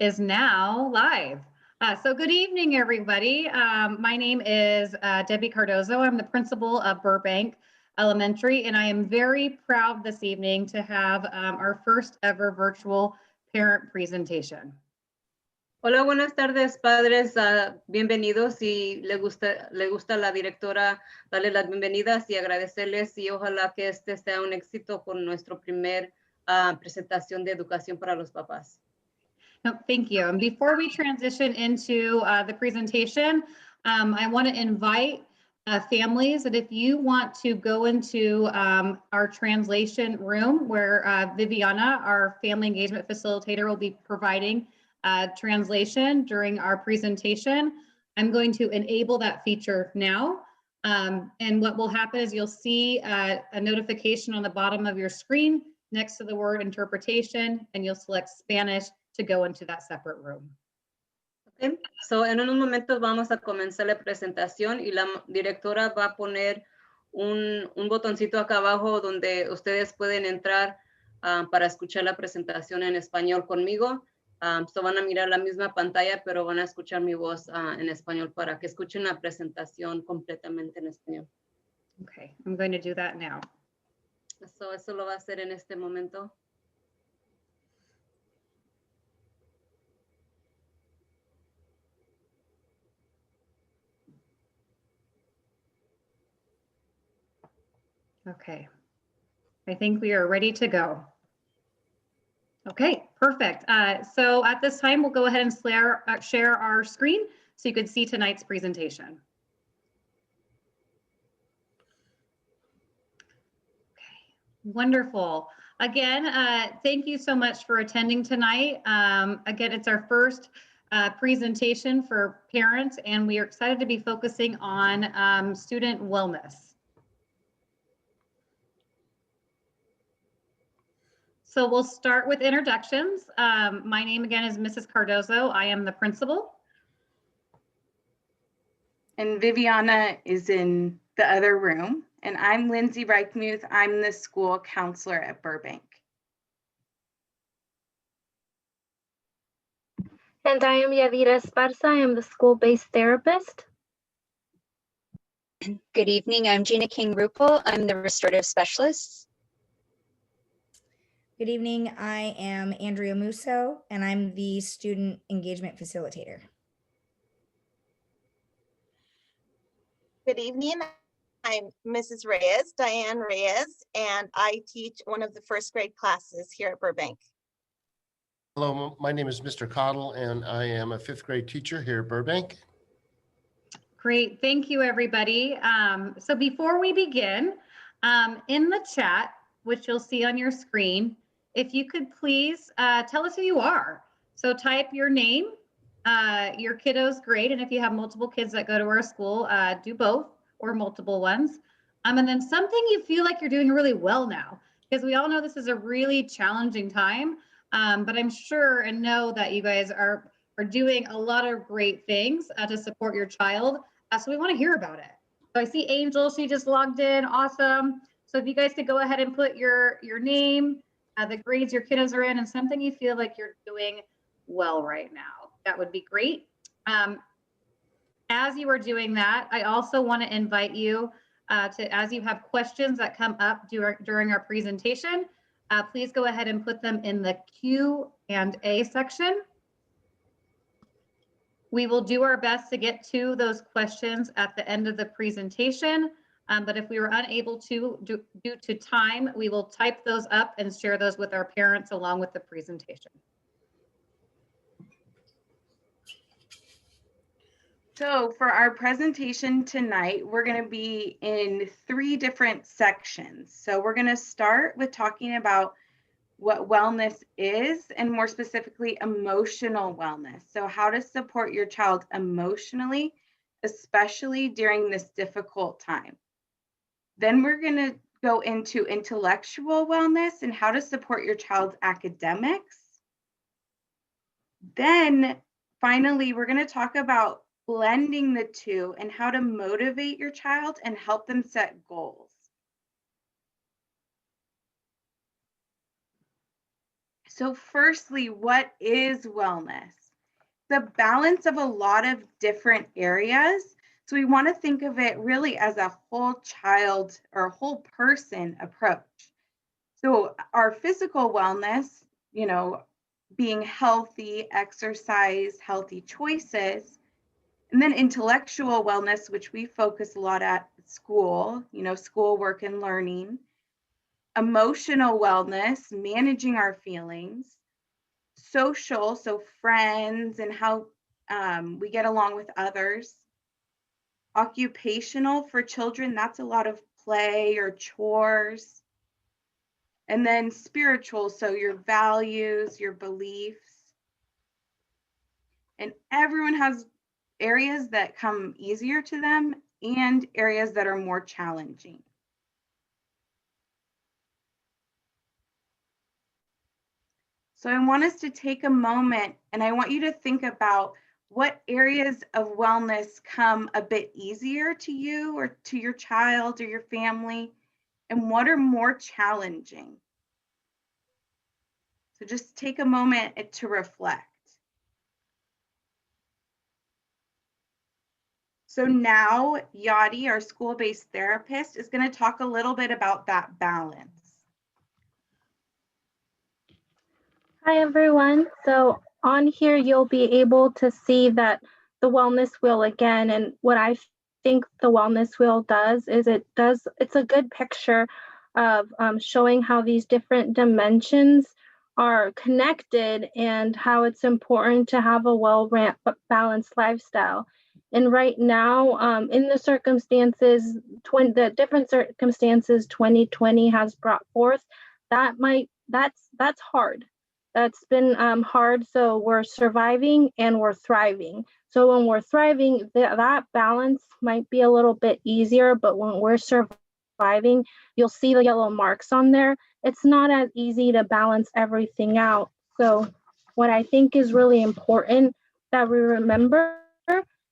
is now live. So good evening, everybody. My name is Debbie Cardozo. I'm the principal of Burbank Elementary, and I am very proud this evening to have our first ever virtual parent presentation. Hola, buenas tardes, padres. Bienvenidos. Y le gusta a la directora darle las bienvenidas y agradecerles, y ojalá que este sea un éxito con nuestro primer presentación de educación para los papás. No, thank you. And before we transition into the presentation, I want to invite families that if you want to go into our translation room where Viviana, our family engagement facilitator, will be providing translation during our presentation. I'm going to enable that feature now. And what will happen is you'll see a notification on the bottom of your screen next to the word interpretation, and you'll select Spanish to go into that separate room. Okay. So en unos momentos vamos a comenzar la presentación y la directora va a poner un botoncito acá abajo donde ustedes pueden entrar para escuchar la presentación en español conmigo. So van a mirar la misma pantalla, pero van a escuchar mi voz en español para que escuchen la presentación completamente en español. Okay, I'm going to do that now. So eso lo va a hacer en este momento. Okay, I think we are ready to go. Okay, perfect. So at this time, we'll go ahead and share our screen so you can see tonight's presentation. Okay, wonderful. Again, thank you so much for attending tonight. Again, it's our first presentation for parents, and we are excited to be focusing on student wellness. So we'll start with introductions. My name again is Mrs. Cardozo. I am the principal. And Viviana is in the other room. And I'm Lindsay Reichmuth. I'm the school counselor at Burbank. And I am Yadira Esparza. I am the school-based therapist. Good evening. I'm Gina King-Rupel. I'm the restorative specialist. Good evening, I am Andrea Musso, and I'm the student engagement facilitator. Good evening, I'm Mrs. Reyes, Diane Reyes, and I teach one of the first grade classes here at Burbank. Hello, my name is Mr. Cottle, and I am a fifth grade teacher here at Burbank. Great, thank you, everybody. So before we begin, in the chat, which you'll see on your screen, if you could please tell us who you are. So type your name, your kiddo's grade, and if you have multiple kids that go to our school, do both or multiple ones. And then something you feel like you're doing really well now, because we all know this is a really challenging time, but I'm sure and know that you guys are doing a lot of great things to support your child. So we want to hear about it. So I see Angel, she just logged in, awesome. So if you guys could go ahead and put your name, the grades your kiddos are in, and something you feel like you're doing well right now. That would be great. As you are doing that, I also want to invite you to, as you have questions that come up during our presentation, please go ahead and put them in the Q&A section. We will do our best to get to those questions at the end of the presentation. But if we were unable to, due to time, we will type those up and share those with our parents along with the presentation. So for our presentation tonight, we're going to be in 3 different sections. So we're going to start with talking about what wellness is, and more specifically, emotional wellness. So how to support your child emotionally, especially during this difficult time. Then we're going to go into intellectual wellness and how to support your child's academics. Then finally, we're going to talk about blending the two and how to motivate your child and help them set goals. So firstly, what is wellness? The balance of a lot of different areas. So we want to think of it really as a whole child or whole person approach. So our physical wellness, being healthy, exercise, healthy choices, and then intellectual wellness, which we focus a lot at school, school work and learning, emotional wellness, managing our feelings, social, so friends and how we get along with others, occupational for children, that's a lot of play or chores, and then spiritual, so your values, your beliefs. And everyone has areas that come easier to them and areas that are more challenging. So I want us to take a moment and I want you to think about what areas of wellness come a bit easier to you or to your child or your family, and what are more challenging. So just take a moment to reflect. So now Yadi, our school-based therapist, is going to talk a little bit about that balance. Hi, everyone. So on here, you'll be able to see that the wellness wheel again. And what I think the wellness wheel does is it's a good picture of showing how these different dimensions are connected and how it's important to have a well-balanced lifestyle. And right now, in the circumstances, the different circumstances 2020 has brought forth, that's hard. That's been hard. So we're surviving and we're thriving. So when we're thriving, that balance might be a little bit easier, but when we're surviving, you'll see the yellow marks on there. It's not as easy to balance everything out. So what I think is really important that we remember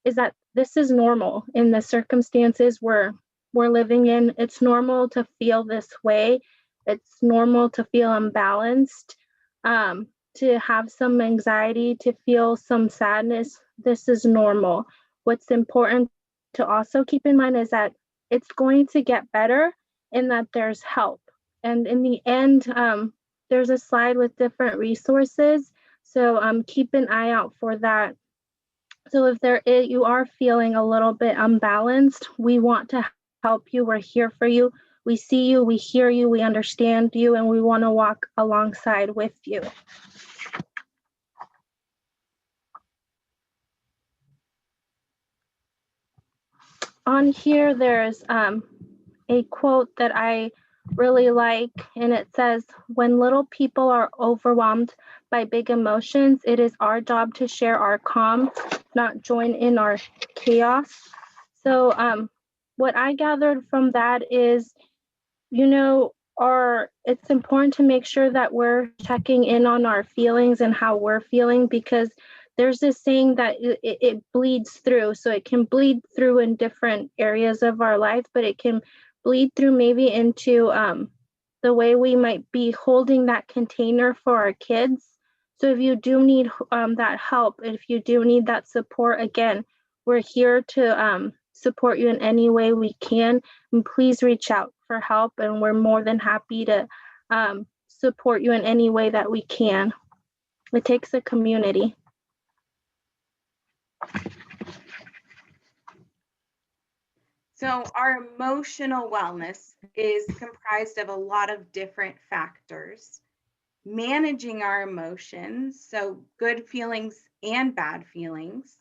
is that this is normal in the circumstances we're living in. It's normal to feel this way. It's normal to feel unbalanced, to have some anxiety, to feel some sadness. This is normal. What's important to also keep in mind is that it's going to get better and that there's help. And in the end, there's a slide with different resources. So keep an eye out for that. So if you are feeling a little bit unbalanced, we want to help you. We're here for you. We see you, we hear you, we understand you, and we want to walk alongside with you. On here, there's a quote that I really like, and it says, "When little people are overwhelmed by big emotions, it is our job to share our calm, not join in our chaos." So what I gathered from that is, it's important to make sure that we're checking in on our feelings and how we're feeling, because there's this saying that it bleeds through. So it can bleed through in different areas of our life, but it can bleed through maybe into the way we might be holding that container for our kids. So if you do need that help, if you do need that support, again, we're here to support you in any way we can. And please reach out for help, and we're more than happy to support you in any way that we can. It takes a community. So our emotional wellness is comprised of a lot of different factors. Managing our emotions, so good feelings and bad feelings.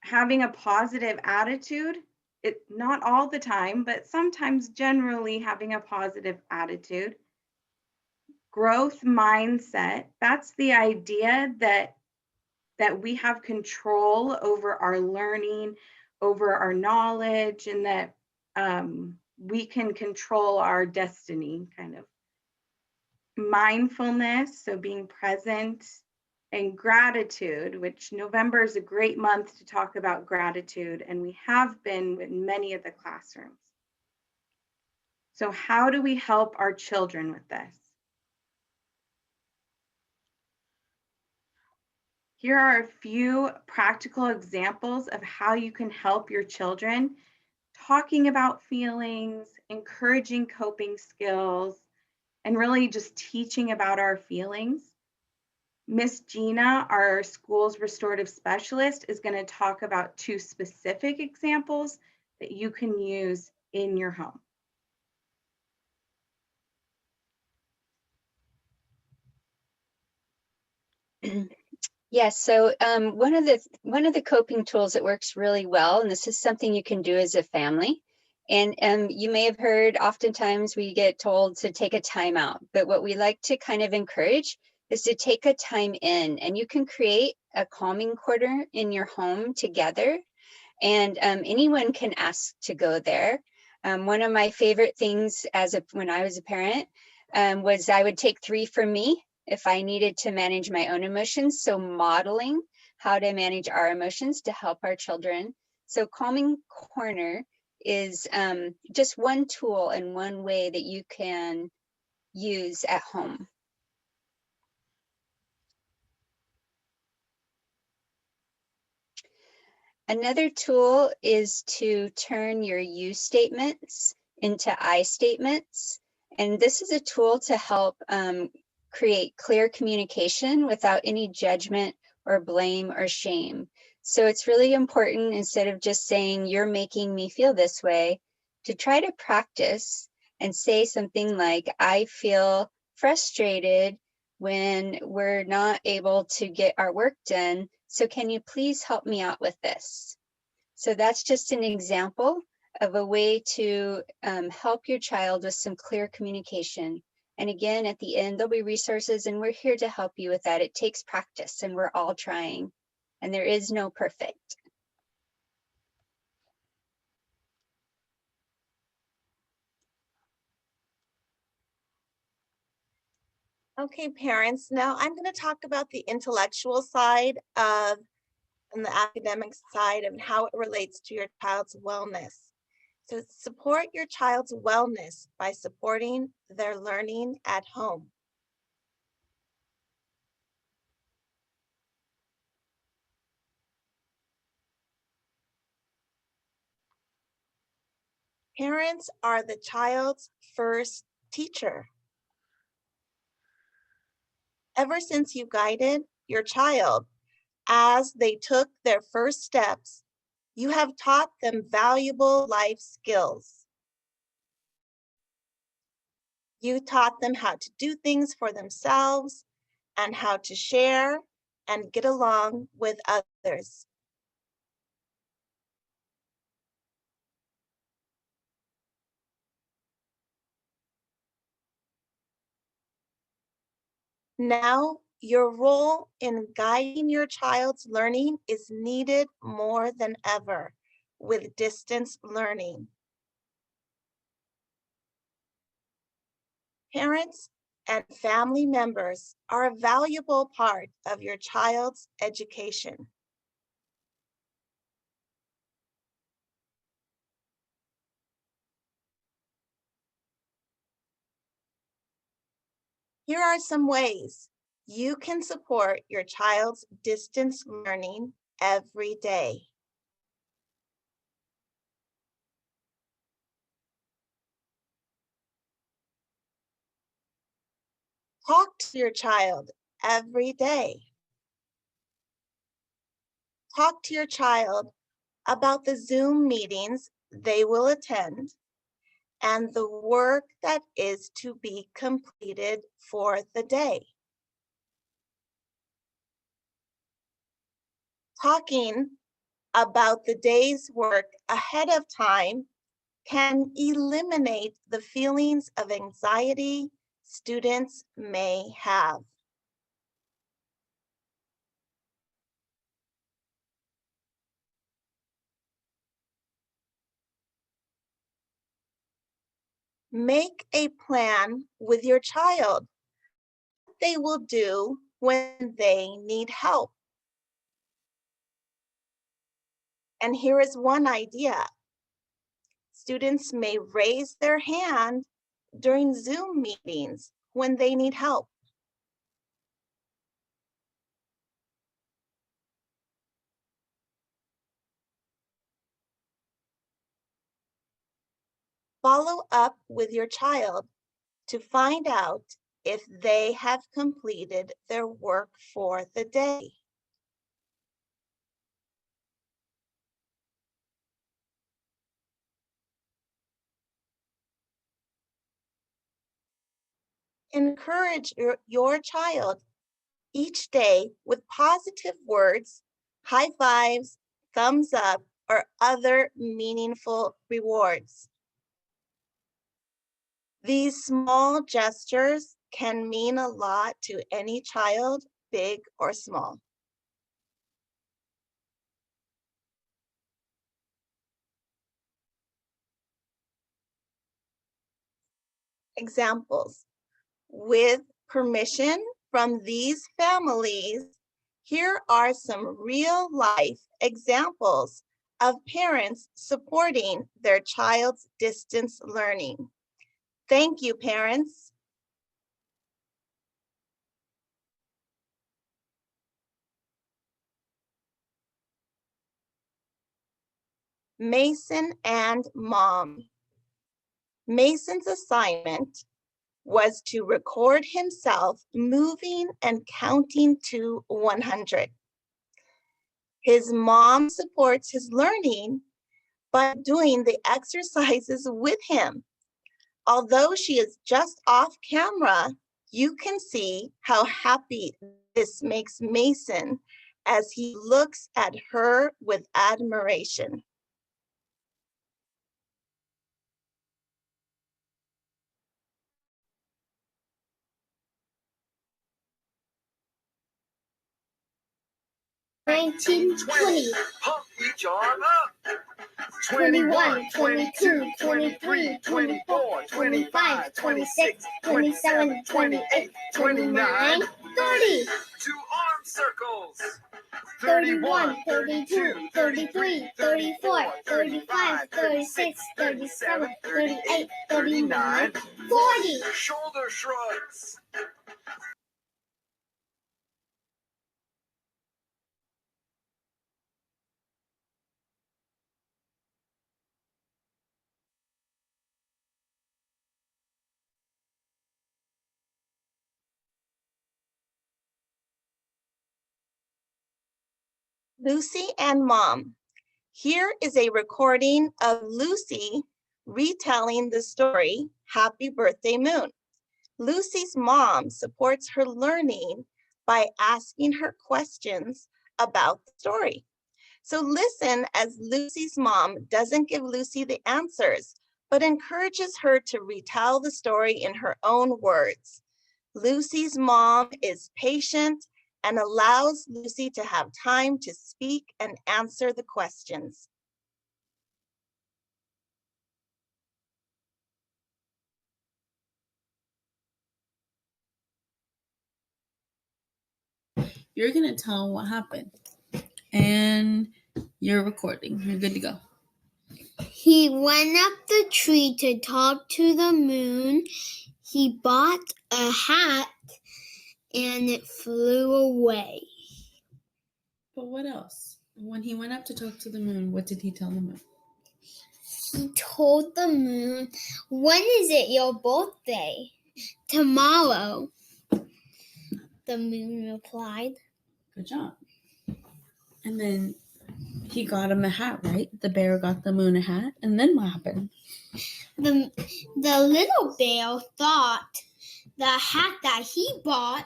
Having a positive attitude, not all the time, but sometimes generally having a positive attitude. Growth mindset, that's the idea that we have control over our learning, over our knowledge, and that we can control our destiny, kind of. Mindfulness, so being present, and gratitude, which November is a great month to talk about gratitude, and we have been in many of the classrooms. So how do we help our children with this? Here are a few practical examples of how you can help your children talking about feelings, encouraging coping skills, and really just teaching about our feelings. Miss Gina, our school's restorative specialist, is going to talk about 2 specific examples that you can use in your home. Yes, so one of the coping tools that works really well, and this is something you can do as a family, and you may have heard oftentimes we get told to take a time out, but what we like to kind of encourage is to take a time in, and you can create a calming corner in your home together, and anyone can ask to go there. One of my favorite things when I was a parent was I would take 3 for me if I needed to manage my own emotions. So modeling how to manage our emotions to help our children. So calming corner is just one tool and one way that you can use at home. Another tool is to turn your you statements into I statements. And this is a tool to help create clear communication without any judgment or blame or shame. So it's really important, instead of just saying, you're making me feel this way, to try to practice and say something like, I feel frustrated when we're not able to get our work done. So can you please help me out with this? So that's just an example of a way to help your child with some clear communication. And again, at the end, there'll be resources, and we're here to help you with that. It takes practice, and we're all trying, and there is no perfect. Okay, parents, now I'm going to talk about the intellectual side of and the academic side and how it relates to your child's wellness. So support your child's wellness by supporting their learning at home. Parents are the child's first teacher. Ever since you guided your child as they took their first steps, you have taught them valuable life skills. You taught them how to do things for themselves and how to share and get along with others. Now, your role in guiding your child's learning is needed more than ever with distance learning. Parents and family members are a valuable part of your child's education. Here are some ways you can support your child's distance learning every day. Talk to your child every day. Talk to your child about the Zoom meetings they will attend and the work that is to be completed for the day. Talking about the day's work ahead of time can eliminate the feelings of anxiety students may have. Make a plan with your child what they will do when they need help. And here is one idea. Students may raise their hand during Zoom meetings when they need help. Follow up with your child to find out if they have completed their work for the day. Encourage your child each day with positive words, high fives, thumbs up, or other meaningful rewards. These small gestures can mean a lot to any child, big or small. Examples. With permission from these families, here are some real life examples of parents supporting their child's distance learning. Thank you, parents. Mason and Mom. Mason's assignment was to record himself moving and counting to 100. His mom supports his learning by doing the exercises with him. Although she is just off camera, you can see how happy this makes Mason as he looks at her with admiration. Pump each arm up. 21, 22, 23, 24, 25, 26, 27, 28, 29, 30. 2 arm circles. 31, 32, 33, 34, 35, 36, 37, 38, 39, 40. Shoulder shrugs. Lucy and Mom. Here is a recording of Lucy retelling the story, Happy Birthday Moon. Lucy's mom supports her learning by asking her questions about the story. So listen as Lucy's mom doesn't give Lucy the answers, but encourages her to retell the story in her own words. Lucy's mom is patient and allows Lucy to have time to speak and answer the questions. You're gonna tell what happened and you're recording. You're good to go. He went up the tree to talk to the moon. He bought a hat and it flew away. But what else? When he went up to talk to the moon, what did he tell the moon? He told the moon, "When is it your birthday?" "Tomorrow," the moon replied. Good job. And then he got him a hat, right? The bear got the moon a hat. And then what happened? The little bear thought the hat that he bought,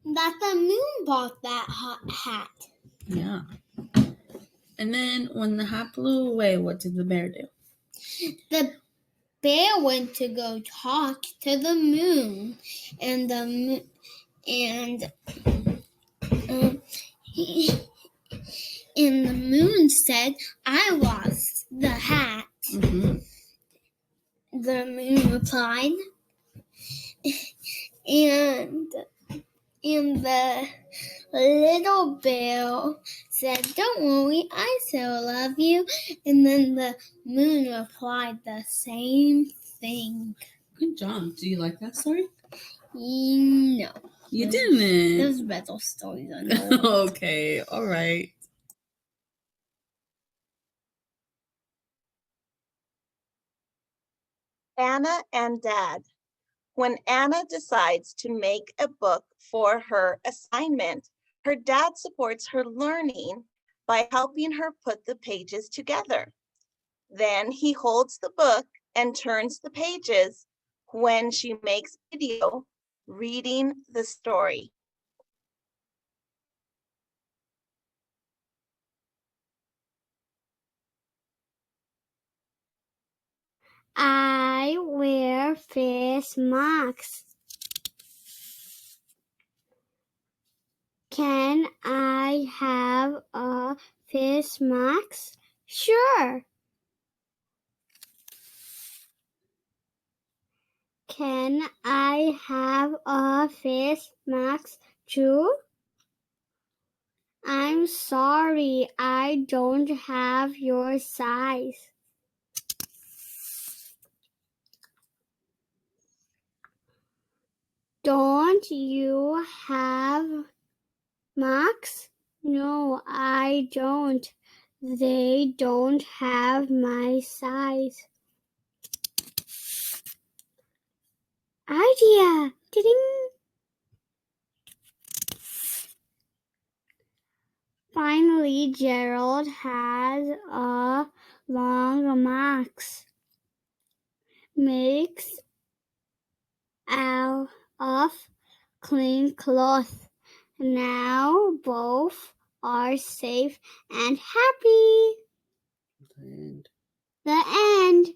that the moon bought that hat. Yeah. And then when the hat flew away, what did the bear do? The bear went to go talk to the moon, and the moon said, "I lost the hat." Mm-hmm. The moon replied, and the little bear said, "Don't worry, I still love you." And then the moon replied the same thing. Good job. Do you like that story? No. You didn't. There's better stories on the world. Okay, all right. Anna and Dad. When Anna decides to make a book for her assignment, her dad supports her learning by helping her put the pages together. Then he holds the book and turns the pages when she makes video reading the story. I wear face masks. Can I have a face mask? Sure. Can I have a face mask too? I'm sorry, I don't have your size. Don't you have masks? No, I don't. They don't have my size. Idea! Ding! Finally, Gerald has a long mask. Makes out of clean cloth. Now both are safe and happy. The end.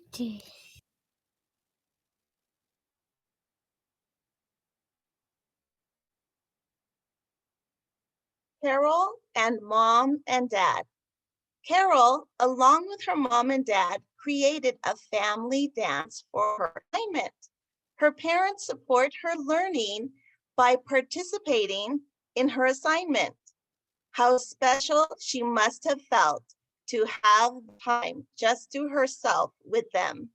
Carol and Mom and Dad. Carol, along with her mom and dad, created a family dance for her assignment. Her parents support her learning by participating in her assignment. How special she must have felt to have time just to herself with them.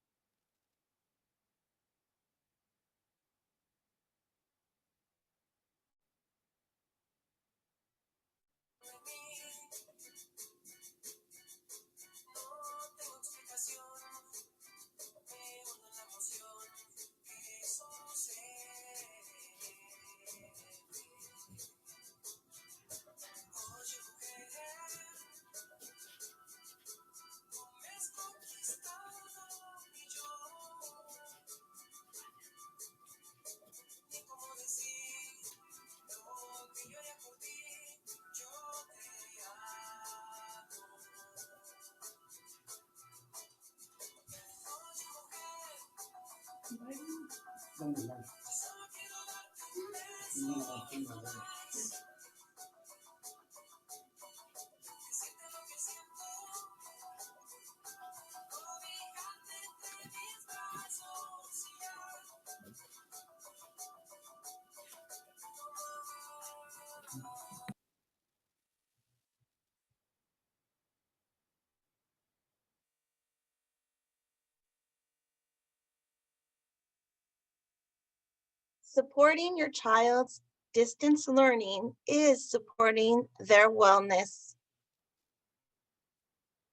Supporting your child's distance learning is supporting their wellness.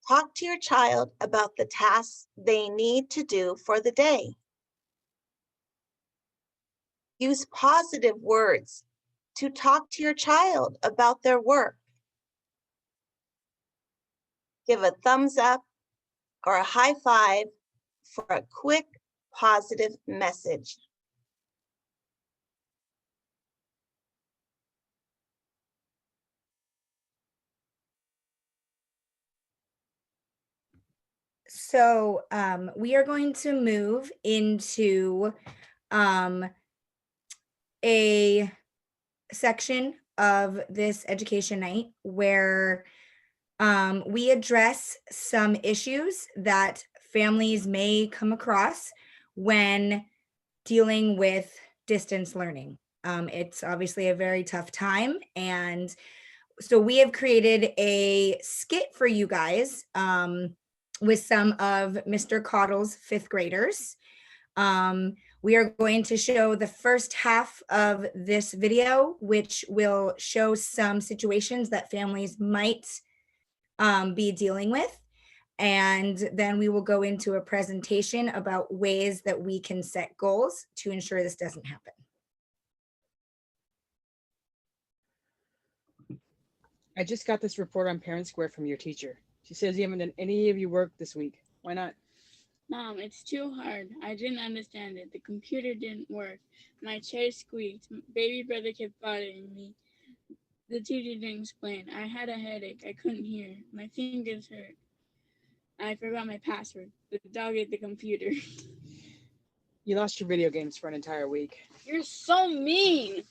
Talk to your child about the tasks they need to do for the day. Use positive words to talk to your child about their work. Give a thumbs up or a high five for a quick positive message. So we are going to move into a section of this education night where we address some issues that families may come across when dealing with distance learning. It's obviously a very tough time, and so we have created a skit for you guys with some of Mr. Cottle's fifth graders. We are going to show the first half of this video, which will show some situations that families might be dealing with. And then we will go into a presentation about ways that we can set goals to ensure this doesn't happen. I just got this report on Parent Square from your teacher. She says you haven't done any of your work this week. Why not? Mom, it's too hard. I didn't understand it. The computer didn't work. My chair squeaked. Baby brother kept bothering me. The teacher didn't explain. I had a headache. I couldn't hear. My fingers hurt. I forgot my password. The dog ate the computer. You lost your video games for an entire week. You're so mean.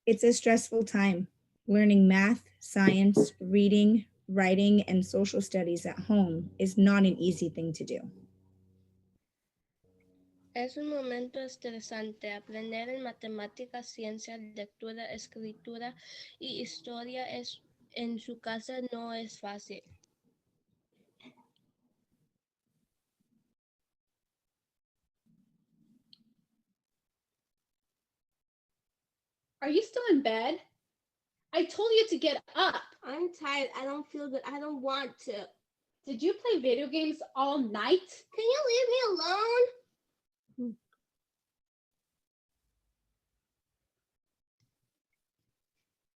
It's a stressful time. Learning math, science, reading, writing, and social studies at home is not an easy thing to do. Es un momento estresante. Aprender en matemáticas, ciencia, lectura, escritura y historia en su casa no es fácil. Are you still in bed? I told you to get up. I'm tired. I don't feel good. I don't want to. Did you play video games all night? Can you leave me alone?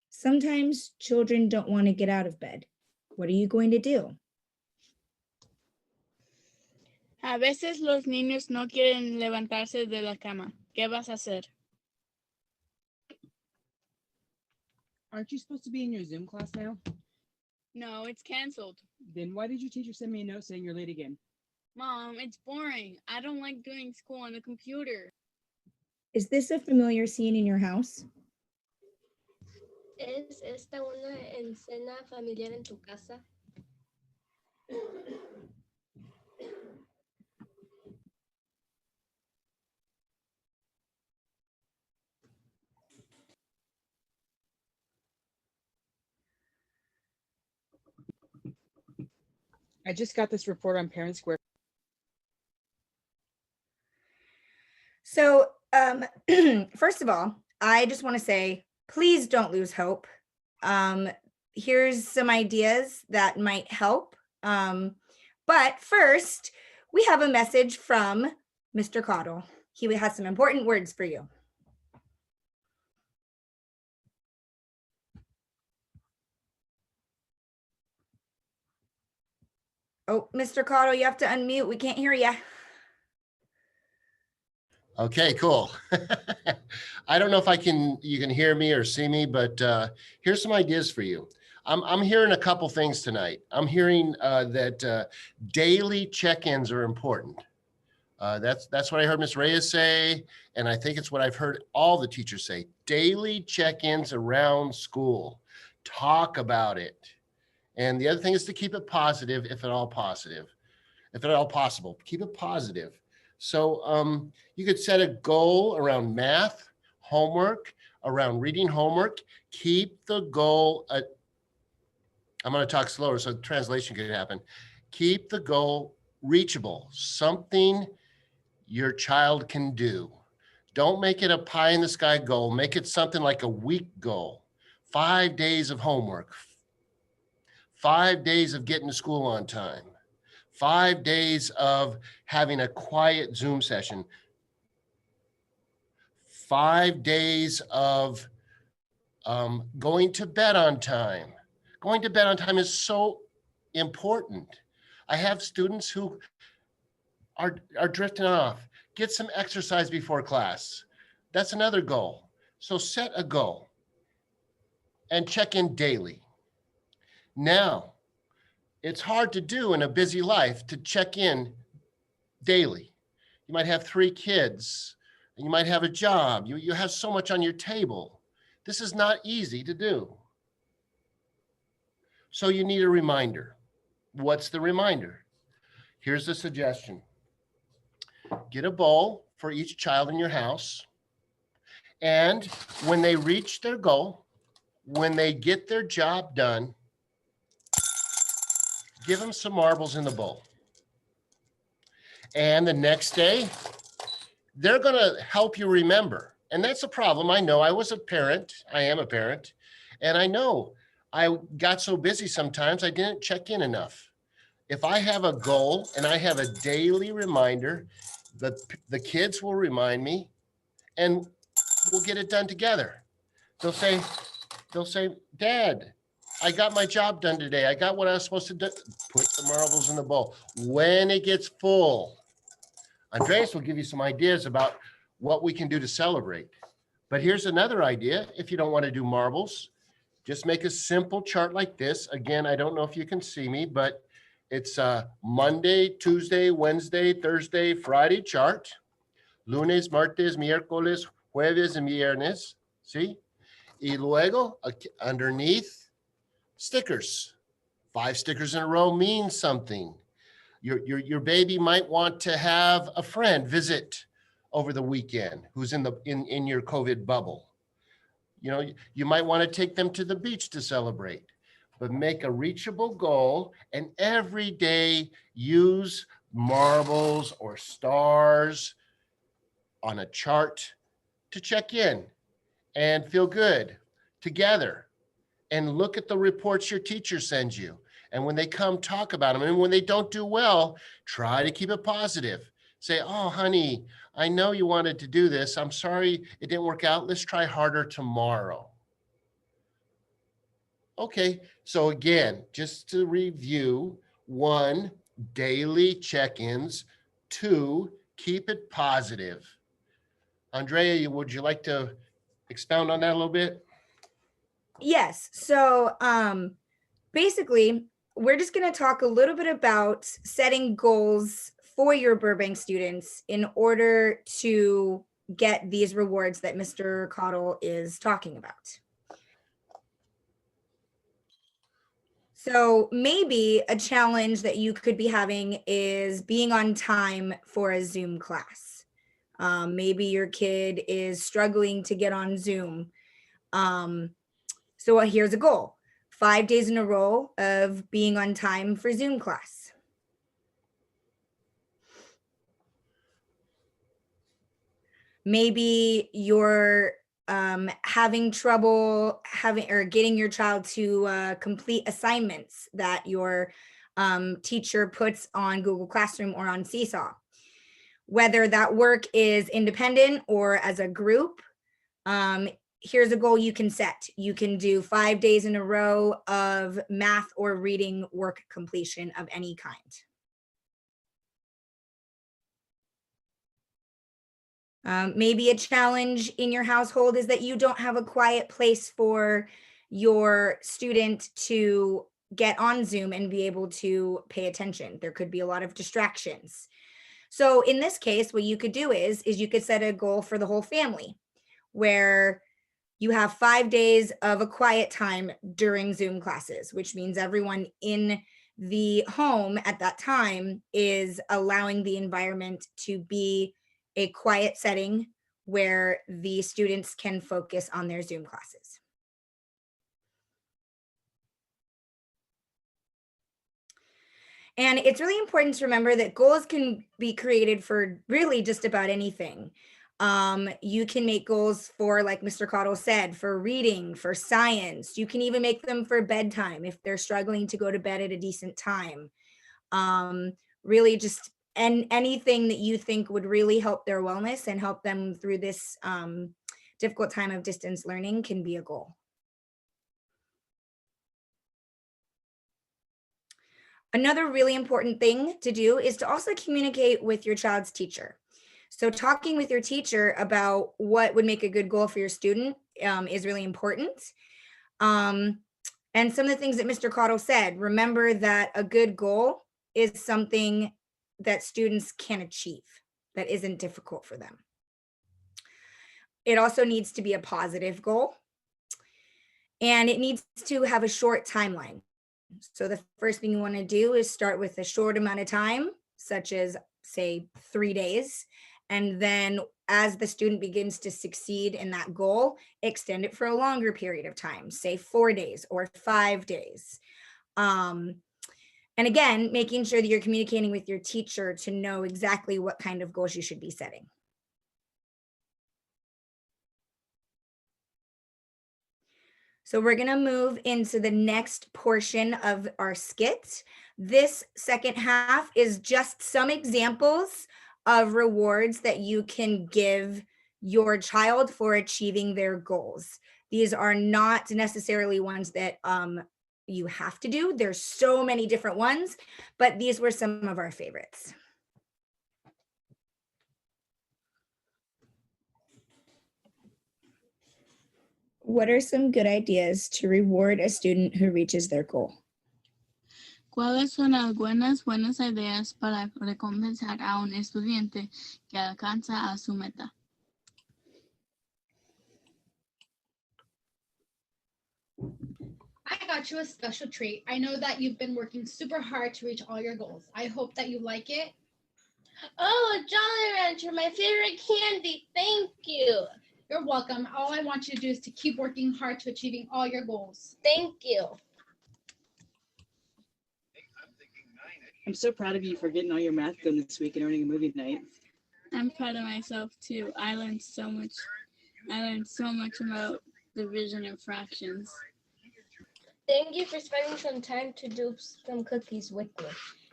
Sometimes children don't want to get out of bed. What are you going to do? A veces los niños no quieren levantarse de la cama. ¿Qué vas a hacer? Aren't you supposed to be in your Zoom class now? No, it's canceled. Then why did your teacher send me a note saying you're late again? Mom, it's boring. I don't like doing school on the computer. Is this a familiar scene in your house? ¿Es esta una escena familiar en tu casa? I just got this report on Parent Square. So, first of all, I just want to say, please don't lose hope. Here's some ideas that might help. But first, we have a message from Mr. Cottle. He has some important words for you. Oh, Mr. Cottle, you have to unmute. We can't hear you. Okay, cool. I don't know if you can hear me or see me, but here's some ideas for you. I'm hearing a couple things tonight. I'm hearing that daily check-ins are important. That's what I heard Ms. Reyes say, and I think it's what I've heard all the teachers say. Daily check-ins around school. Talk about it. And the other thing is to keep it positive, if at all possible. Keep it positive. So you could set a goal around math, homework, around reading homework. Keep the goal. I'm going to talk slower so translation could happen. Keep the goal reachable, something your child can do. Don't make it a pie in the sky goal. Make it something like a week goal. 5 days of homework. 5 days of getting to school on time. 5 days of having a quiet Zoom session. 5 days of going to bed on time. Going to bed on time is so important. I have students who are drifting off. Get some exercise before class. That's another goal. So set a goal and check in daily. Now, it's hard to do in a busy life to check in daily. You might have 3 kids, and you might have a job. You have so much on your table. This is not easy to do. So you need a reminder. What's the reminder? Here's a suggestion. Get a bowl for each child in your house. And when they reach their goal, when they get their job done, give them some marbles in the bowl. And the next day, they're going to help you remember. And that's a problem. I know I was a parent. I am a parent. And I know I got so busy sometimes I didn't check in enough. If I have a goal and I have a daily reminder, the kids will remind me and we'll get it done together. They'll say, Dad, I got my job done today. I got what I was supposed to do. Put the marbles in the bowl. When it gets full, Andreas will give you some ideas about what we can do to celebrate. But here's another idea. If you don't want to do marbles, just make a simple chart like this. Again, I don't know if you can see me, but it's a Monday, Tuesday, Wednesday, Thursday, Friday chart. Lunes, martes, miércoles, jueves, y viernes. See? Y luego, underneath, stickers. 5 stickers in a row means something. Your baby might want to have a friend visit over the weekend who's in your COVID bubble. You know, you might want to take them to the beach to celebrate, but make a reachable goal and every day use marbles or stars on a chart to check in and feel good together. And look at the reports your teacher sends you. And when they come, talk about them. And when they don't do well, try to keep it positive. Say, oh, honey, I know you wanted to do this. I'm sorry it didn't work out. Let's try harder tomorrow. Okay, so again, just to review, 1, daily check-ins. 2, keep it positive. Andrea, would you like to expound on that a little bit? Yes. So basically, we're just going to talk a little bit about setting goals for your Burbank students in order to get these rewards that Mr. Cottle is talking about. So maybe a challenge that you could be having is being on time for a Zoom class. Maybe your kid is struggling to get on Zoom. So here's a goal: 5 days in a row of being on time for Zoom class. Maybe you're having trouble getting your child to complete assignments that your teacher puts on Google Classroom or on Seesaw. Whether that work is independent or as a group, here's a goal you can set. You can do 5 days in a row of math or reading work completion of any kind. Maybe a challenge in your household is that you don't have a quiet place for your student to get on Zoom and be able to pay attention. There could be a lot of distractions. So in this case, what you could do is you could set a goal for the whole family where you have 5 days of a quiet time during Zoom classes, which means everyone in the home at that time is allowing the environment to be a quiet setting where the students can focus on their Zoom classes. And it's really important to remember that goals can be created for really just about anything. You can make goals for, like Mr. Cottle said, for reading, for science. You can even make them for bedtime if they're struggling to go to bed at a decent time. Really just anything that you think would really help their wellness and help them through this difficult time of distance learning can be a goal. Another really important thing to do is to also communicate with your child's teacher. So talking with your teacher about what would make a good goal for your student is really important. And some of the things that Mr. Cottle said, remember that a good goal is something that students can achieve, that isn't difficult for them. It also needs to be a positive goal, and it needs to have a short timeline. So the first thing you want to do is start with a short amount of time, such as, say, 3 days. And then as the student begins to succeed in that goal, extend it for a longer period of time, say 4 days or 5 days. And again, making sure that you're communicating with your teacher to know exactly what kind of goals you should be setting. So we're going to move into the next portion of our skit. This second half is just some examples of rewards that you can give your child for achieving their goals. These are not necessarily ones that you have to do. There's so many different ones, but these were some of our favorites. What are some good ideas to reward a student who reaches their goal? ¿Cuáles son algunas buenas ideas para recompensar a un estudiante que alcanza a su meta? I got you a special treat. I know that you've been working super hard to reach all your goals. I hope that you like it. Oh, a Jolly Rancher, my favorite candy. Thank you. You're welcome. All I want you to do is to keep working hard to achieving all your goals. Thank you. I'm so proud of you for getting all your math done this week and earning a movie night. I'm proud of myself too. I learned so much about division and fractions. Thank you for spending some time to do some cookies with me.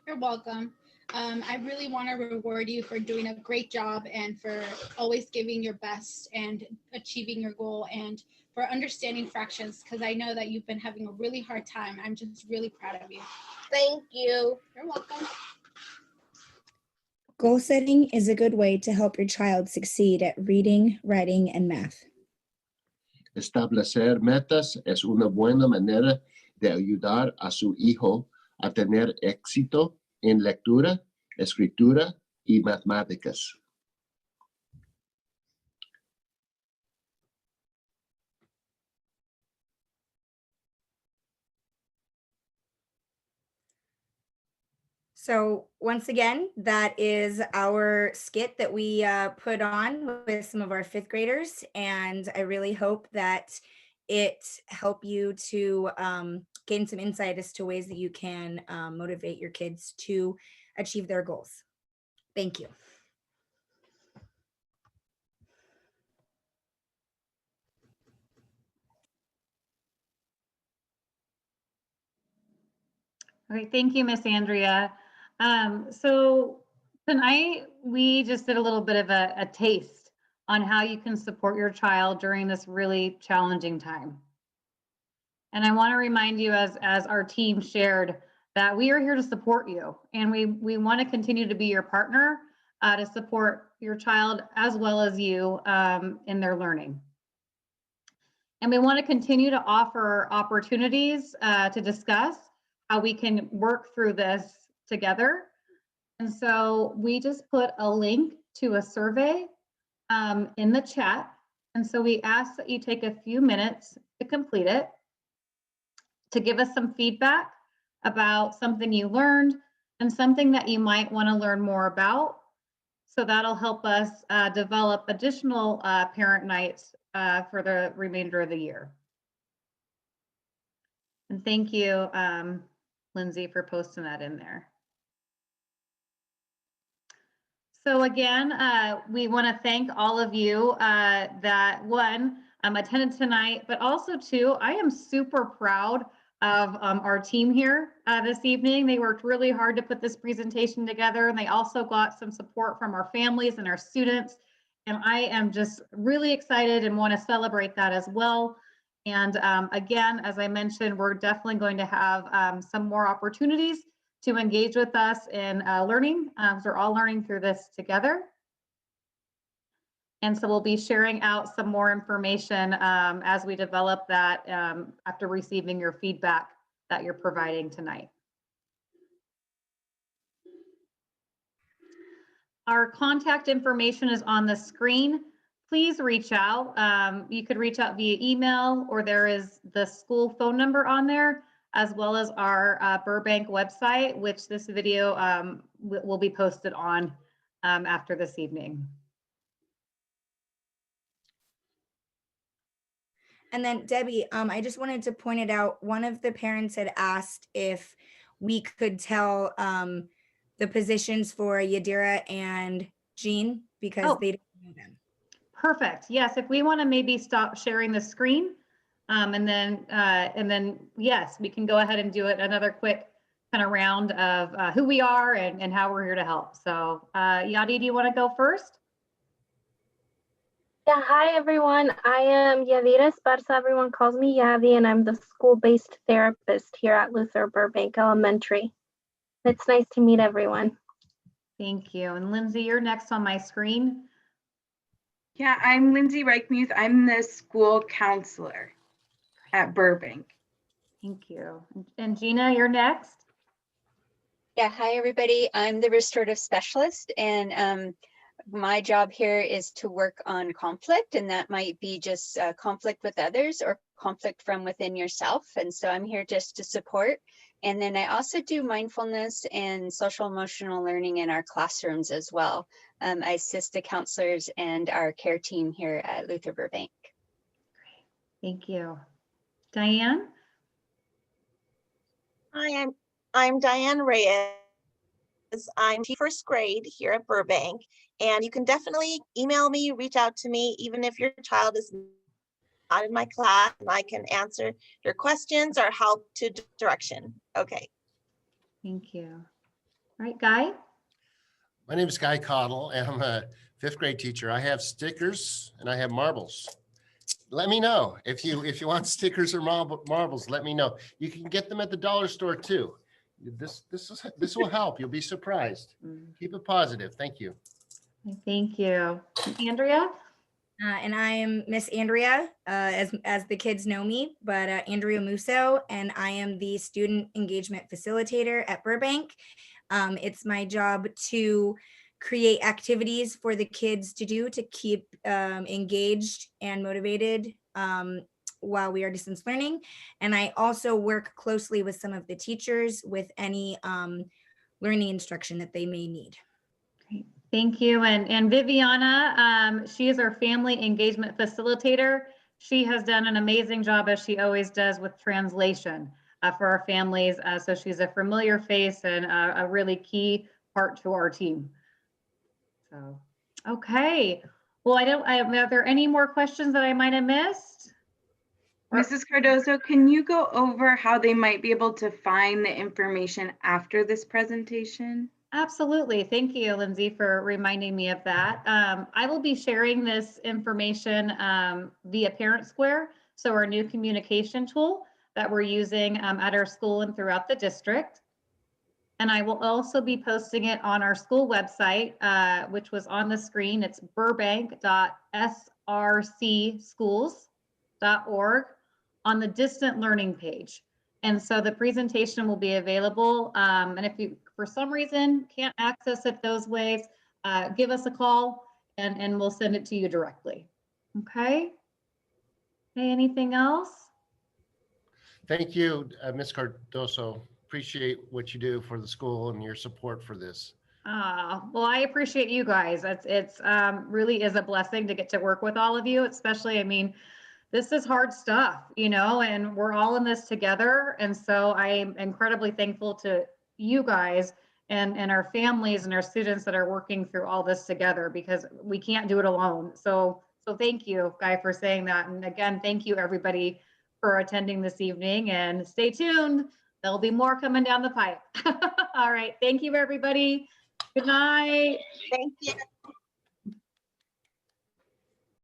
You're welcome. I really want to reward you for doing a great job and for always giving your best and achieving your goal and for understanding fractions because I know that you've been having a really hard time. I'm just really proud of you. Thank you. You're welcome. Goal setting is a good way to help your child succeed at reading, writing, and math. Establecer metas es una buena manera de ayudar a su hijo a tener éxito en lectura, escritura y matemáticas. So once again, that is our skit that we put on with some of our fifth graders. And I really hope that it help you to gain some insight as to ways that you can motivate your kids to achieve their goals. Thank you. All right, thank you, Miss Andrea. So tonight we just did a little bit of a taste on how you can support your child during this really challenging time. And I want to remind you, as our team shared, that we are here to support you, and we want to continue to be your partner to support your child as well as you in their learning. And we want to continue to offer opportunities to discuss how we can work through this together. And so we just put a link to a survey in the chat. And so we ask that you take a few minutes to complete it, to give us some feedback about something you learned and something that you might want to learn more about. So that'll help us develop additional parent nights for the remainder of the year. And thank you, Lindsay, for posting that in there. So again, we want to thank all of you that attended tonight, but also two, I am super proud of our team here this evening. They worked really hard to put this presentation together, and they also got some support from our families and our students. And I am just really excited and want to celebrate that as well. And again, as I mentioned, we're definitely going to have some more opportunities to engage with us in learning. So we're all learning through this together. And so we'll be sharing out some more information as we develop that after receiving your feedback that you're providing tonight. Our contact information is on the screen. Please reach out. You could reach out via email, or there is the school phone number on there, as well as our Burbank website, which this video will be posted on after this evening. And then Debbie, I just wanted to point it out. One of the parents had asked if we could tell the positions for Yadira and Jean because they don't know them. Perfect. Yes, if we want to maybe stop sharing the screen And then, yes, we can go ahead and do it another quick kind of round of who we are and how we're here to help. So Yadi, do you want to go first? Yeah, hi everyone. I am Yadira Esparza. Everyone calls me Yadi, and I'm the school-based therapist here at Luther Burbank Elementary. It's nice to meet everyone. Thank you. And Lindsay, you're next on my screen. Yeah, I'm Lindsay Reichmuth. I'm the school counselor at Burbank. Thank you. And Gina, you're next. Yeah, hi everybody. I'm the restorative specialist, and my job here is to work on conflict, and that might be just conflict with others or conflict from within yourself. And so I'm here just to support. And then I also do mindfulness and social emotional learning in our classrooms as well. I assist the counselors and our care team here at Luther Burbank. Thank you. Diane? Hi, I'm Diane Reyes. I'm first grade here at Burbank, and you can definitely email me, reach out to me, even if your child is not in my class, and I can answer your questions or help to direction. Okay. Thank you. All right, Guy? My name is Guy Cottle, and I'm a 5th grade teacher. I have stickers and I have marbles. Let me know if you want stickers or marbles. Let me know. You can get them at the dollar store too. This will help. You'll be surprised. Keep it positive. Thank you. Thank you. Andrea? And I am Miss Andrea, as the kids know me, but Andrea Musso, and I am the student engagement facilitator at Burbank. It's my job to create activities for the kids to do to keep engaged and motivated while we are distance learning. And I also work closely with some of the teachers with any learning instruction that they may need. Great. Thank you. And Viviana, she is our family engagement facilitator. She has done an amazing job, as she always does, with translation for our families. So she's a familiar face and a really key part to our team. So, okay. Well, are there any more questions that I might have missed? Mrs. Cardozo, can you go over how they might be able to find the information after this presentation? Absolutely. Thank you, Lindsay, for reminding me of that. I will be sharing this information via Parent Square, so our new communication tool that we're using at our school and throughout the district. And I will also be posting it on our school website, which was on the screen. It's burbank.srcschools.org on the distant learning page. And so the presentation will be available. And if you, for some reason, can't access it those ways, give us a call and we'll send it to you directly. Okay. Hey, anything else? Thank you, Ms. Cardoso. Appreciate what you do for the school and your support for this. Well, I appreciate you guys. It's really is a blessing to get to work with all of you, especially, I mean, this is hard stuff, you know, and we're all in this together. And so I am incredibly thankful to you guys and our families and our students that are working through all this together, because we can't do it alone. So thank you, Guy, for saying that. And again, thank you everybody for attending this evening, and stay tuned. There'll be more coming down the pipe. All right. Thank you, everybody. Good night. Thank you.